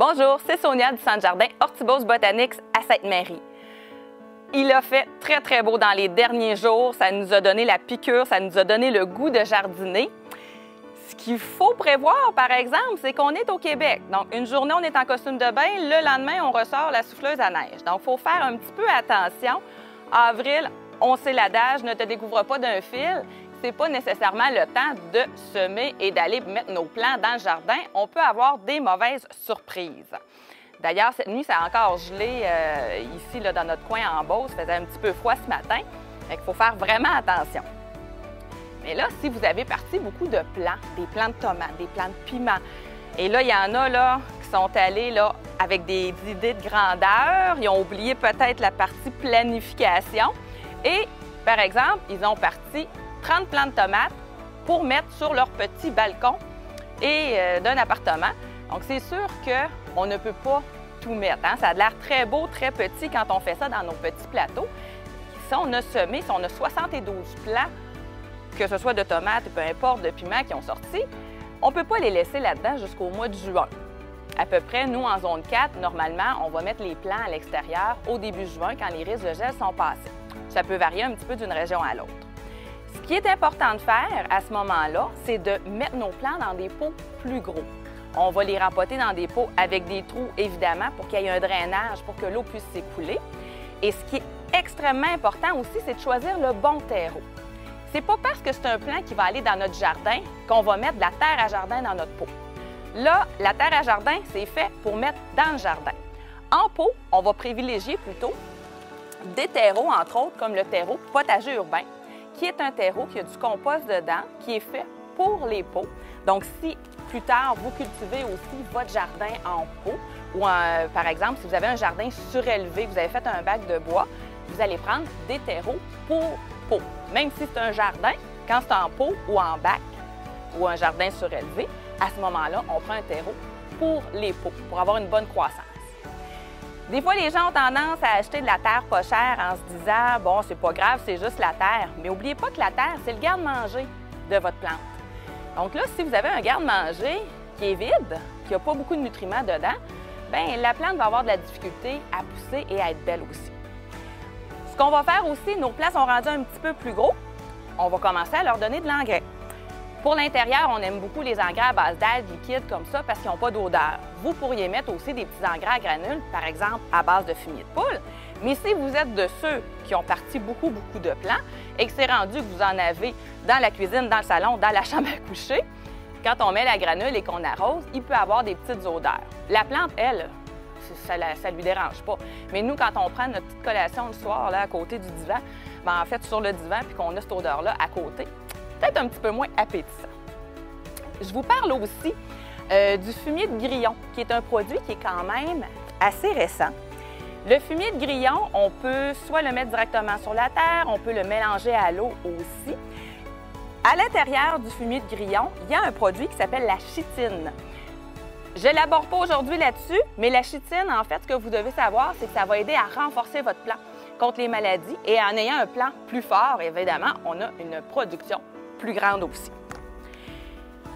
Bonjour, c'est Sonia du Centre Jardin Hortibos Botanics à Sainte-Marie. Il a fait très beau dans les derniers jours. Ça nous a donné la piqûre, ça nous a donné le goût de jardiner. Ce qu'il faut prévoir, par exemple, c'est qu'on est au Québec. Donc, une journée, on est en costume de bain. Le lendemain, on ressort la souffleuse à neige. Donc, il faut faire un petit peu attention. Avril, on sait l'adage, ne te découvre pas d'un fil. C'est pas nécessairement le temps de semer et d'aller mettre nos plants dans le jardin. On peut avoir des mauvaises surprises. D'ailleurs, cette nuit, ça a encore gelé ici, là, dans notre coin en Beauce. Il faisait un petit peu froid ce matin. Il faut faire vraiment attention. Mais là, si vous avez parti beaucoup de plants, des plants de tomates, des plants de piments, et là, il y en a là, qui sont allés là, avec des idées de grandeur. Ils ont oublié peut-être la partie planification. Et, par exemple, ils ont parti 30 plants de tomates pour mettre sur leur petit balcon et d'un appartement. Donc, c'est sûr qu'on ne peut pas tout mettre. Hein? Ça a l'air très beau, très petit quand on fait ça dans nos petits plateaux. Si on a semé, si on a 72 plants, que ce soit de tomates, peu importe, de piments qui ont sorti, on ne peut pas les laisser là-dedans jusqu'au mois de juin. À peu près, nous, en zone 4, normalement, on va mettre les plants à l'extérieur au début juin quand les risques de gel sont passés. Ça peut varier un petit peu d'une région à l'autre. Ce qui est important de faire à ce moment-là, c'est de mettre nos plants dans des pots plus gros. On va les rempoter dans des pots avec des trous, évidemment, pour qu'il y ait un drainage, pour que l'eau puisse s'écouler. Et ce qui est extrêmement important aussi, c'est de choisir le bon terreau. C'est pas parce que c'est un plant qui va aller dans notre jardin qu'on va mettre de la terre à jardin dans notre pot. Là, la terre à jardin, c'est fait pour mettre dans le jardin. En pot, on va privilégier plutôt des terreaux, entre autres, comme le terreau potager urbain, qui est un terreau qui a du compost dedans, qui est fait pour les pots. Donc, si plus tard, vous cultivez aussi votre jardin en pot, ou par exemple, si vous avez un jardin surélevé, vous avez fait un bac de bois, vous allez prendre des terreaux pour pot. Même si c'est un jardin, quand c'est en pot ou en bac, ou un jardin surélevé, à ce moment-là, on prend un terreau pour les pots, pour avoir une bonne croissance. Des fois, les gens ont tendance à acheter de la terre pas chère en se disant « bon, c'est pas grave, c'est juste la terre ». Mais n'oubliez pas que la terre, c'est le garde-manger de votre plante. Donc là, si vous avez un garde-manger qui est vide, qui n'a pas beaucoup de nutriments dedans, bien, la plante va avoir de la difficulté à pousser et à être belle aussi. Ce qu'on va faire aussi, nos plants sont rendus un petit peu plus gros. On va commencer à leur donner de l'engrais. Pour l'intérieur, on aime beaucoup les engrais à base d'algues liquides comme ça parce qu'ils n'ont pas d'odeur. Vous pourriez mettre aussi des petits engrais à granules, par exemple à base de fumier de poule. Mais si vous êtes de ceux qui ont parti beaucoup de plants et que c'est rendu que vous en avez dans la cuisine, dans le salon, dans la chambre à coucher, quand on met la granule et qu'on arrose, il peut avoir des petites odeurs. La plante, elle, ça ne lui dérange pas. Mais nous, quand on prend notre petite collation le soir là, à côté du divan, bien, en fait, sur le divan, puis qu'on a cette odeur-là à côté, peut-être un petit peu moins appétissant. Je vous parle aussi du fumier de grillon, qui est un produit qui est quand même assez récent. Le fumier de grillon, on peut soit le mettre directement sur la terre, on peut le mélanger à l'eau aussi. À l'intérieur du fumier de grillon, il y a un produit qui s'appelle la chitine. Je ne l'aborde pas aujourd'hui là-dessus, mais la chitine, en fait, ce que vous devez savoir, c'est que ça va aider à renforcer votre plant contre les maladies. Et en ayant un plant plus fort, évidemment, on a une production plus grande aussi.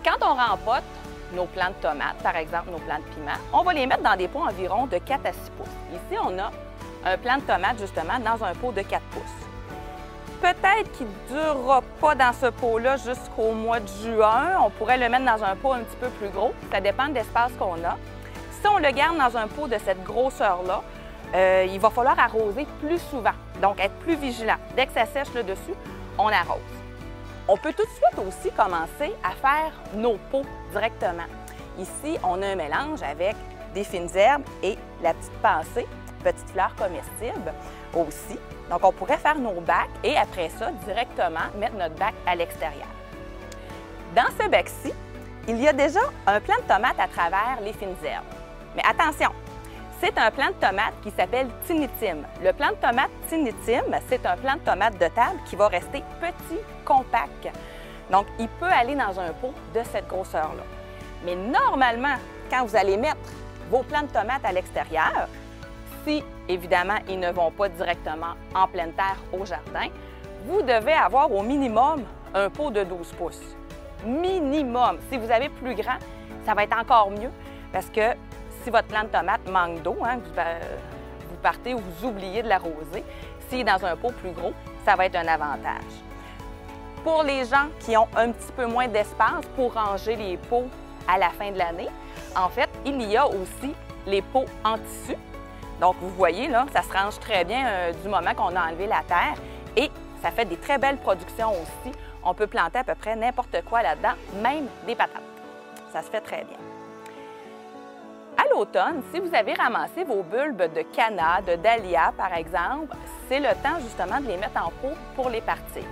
Quand on rempote nos plants de tomates, par exemple nos plants de piments, on va les mettre dans des pots environ de 4 à 6 pouces. Ici, on a un plant de tomates, justement, dans un pot de 4 pouces. Peut-être qu'il ne durera pas dans ce pot-là jusqu'au mois de juin. On pourrait le mettre dans un pot un petit peu plus gros. Ça dépend de l'espace qu'on a. Si on le garde dans un pot de cette grosseur-là, il va falloir arroser plus souvent, donc être plus vigilant. Dès que ça sèche le dessus, on arrose. On peut tout de suite aussi commencer à faire nos pots directement. Ici, on a un mélange avec des fines herbes et la petite pensée, petite fleur comestible aussi. Donc, on pourrait faire nos bacs et après ça, directement mettre notre bac à l'extérieur. Dans ce bac-ci, il y a déjà un plant de tomate à travers les fines herbes. Mais attention, c'est un plant de tomate qui s'appelle Tinnitim. Le plant de tomate Tinnitim, c'est un plant de tomate de table qui va rester petit, compact. Donc, il peut aller dans un pot de cette grosseur-là. Mais normalement, quand vous allez mettre vos plants de tomates à l'extérieur, si, évidemment, ils ne vont pas directement en pleine terre au jardin, vous devez avoir au minimum un pot de 12 pouces. Minimum. Si vous avez plus grand, ça va être encore mieux parce que si votre plant de tomate manque d'eau, hein, vous partez ou vous oubliez de l'arroser, s'il est dans un pot plus gros, ça va être un avantage. Pour les gens qui ont un petit peu moins d'espace pour ranger les pots à la fin de l'année, en fait, il y a aussi les pots en tissu. Donc, vous voyez, là, ça se range très bien du moment qu'on a enlevé la terre et ça fait des très belles productions aussi. On peut planter à peu près n'importe quoi là-dedans, même des patates. Ça se fait très bien. À l'automne, si vous avez ramassé vos bulbes de canna, de dahlia, par exemple, c'est le temps justement de les mettre en pot pour les partir.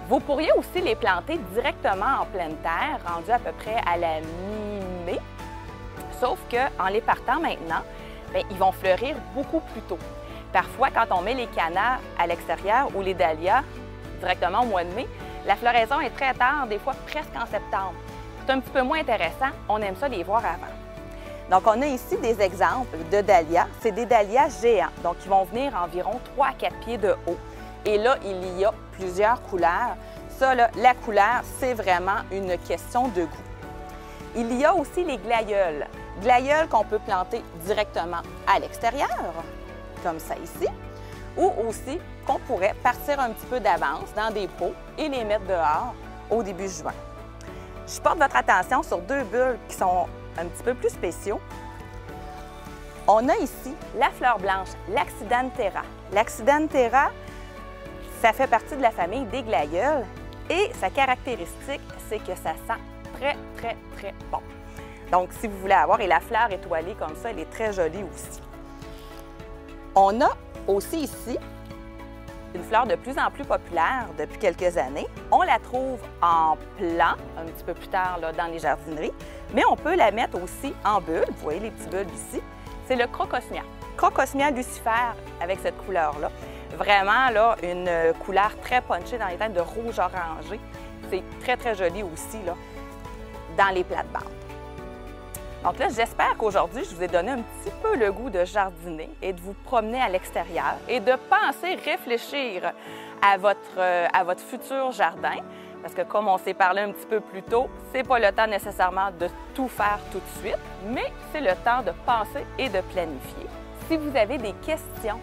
Vous pourriez aussi les planter directement en pleine terre, rendu à peu près à la mi-mai, sauf qu'en les partant maintenant, bien, ils vont fleurir beaucoup plus tôt. Parfois, quand on met les cannas à l'extérieur ou les dahlias directement au mois de mai, la floraison est très tard, des fois presque en septembre. C'est un petit peu moins intéressant, on aime ça les voir avant. Donc, on a ici des exemples de dahlias. C'est des dahlias géants, donc ils vont venir environ 3 à 4 pieds de haut. Et là, il y a plusieurs couleurs. Ça, là, la couleur, c'est vraiment une question de goût. Il y a aussi les glaïeuls. Glaïeuls qu'on peut planter directement à l'extérieur, comme ça ici, ou aussi qu'on pourrait partir un petit peu d'avance dans des pots et les mettre dehors au début juin. Je porte votre attention sur 2 bulbes qui sont un petit peu plus spéciaux. On a ici la fleur blanche, l'Accidenthera. L'Accidenthera, ça fait partie de la famille des glaïeuls et sa caractéristique, c'est que ça sent très, très, très bon. Donc, si vous voulez avoir, et la fleur étoilée comme ça, elle est très jolie aussi. On a aussi ici une fleur de plus en plus populaire depuis quelques années. On la trouve en plant, un petit peu plus tard là, dans les jardineries, mais on peut la mettre aussi en bulbes. Vous voyez les petits bulbes ici. C'est le Crocosmia. Crocosmia lucifère avec cette couleur-là. Vraiment, là, une couleur très punchée dans les teintes de rouge orangé. C'est très, très joli aussi, là, dans les plates-bandes. Donc là, j'espère qu'aujourd'hui, je vous ai donné un petit peu le goût de jardiner et de vous promener à l'extérieur et de penser, réfléchir à votre futur jardin. Parce que comme on s'est parlé un petit peu plus tôt, c'est pas le temps nécessairement de tout faire tout de suite, mais c'est le temps de penser et de planifier. Si vous avez des questions,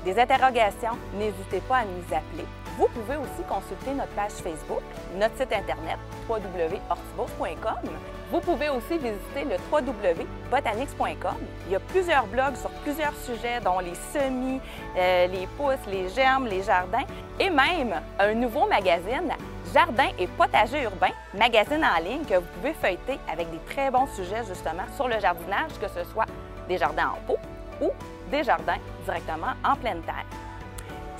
des interrogations, n'hésitez pas à nous appeler. Vous pouvez aussi consulter notre page Facebook, notre site Internet, www.hortibos.com. Vous pouvez aussi visiter le www.botanix.com. Il y a plusieurs blogs sur plusieurs sujets, dont les semis, les pousses, les germes, les jardins, et même un nouveau magazine, Jardin et potager urbain, magazine en ligne que vous pouvez feuilleter avec des très bons sujets justement sur le jardinage, que ce soit des jardins en pot ou des jardins directement en pleine terre.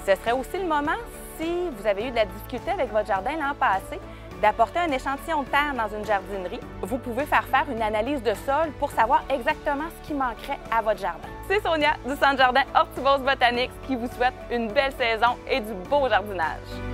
Ce serait aussi le moment, si vous avez eu de la difficulté avec votre jardin l'an passé, d'apporter un échantillon de terre dans une jardinerie. Vous pouvez faire une analyse de sol pour savoir exactement ce qui manquerait à votre jardin. C'est Sonia du Centre Jardin Hortibos Botanix qui vous souhaite une belle saison et du beau jardinage.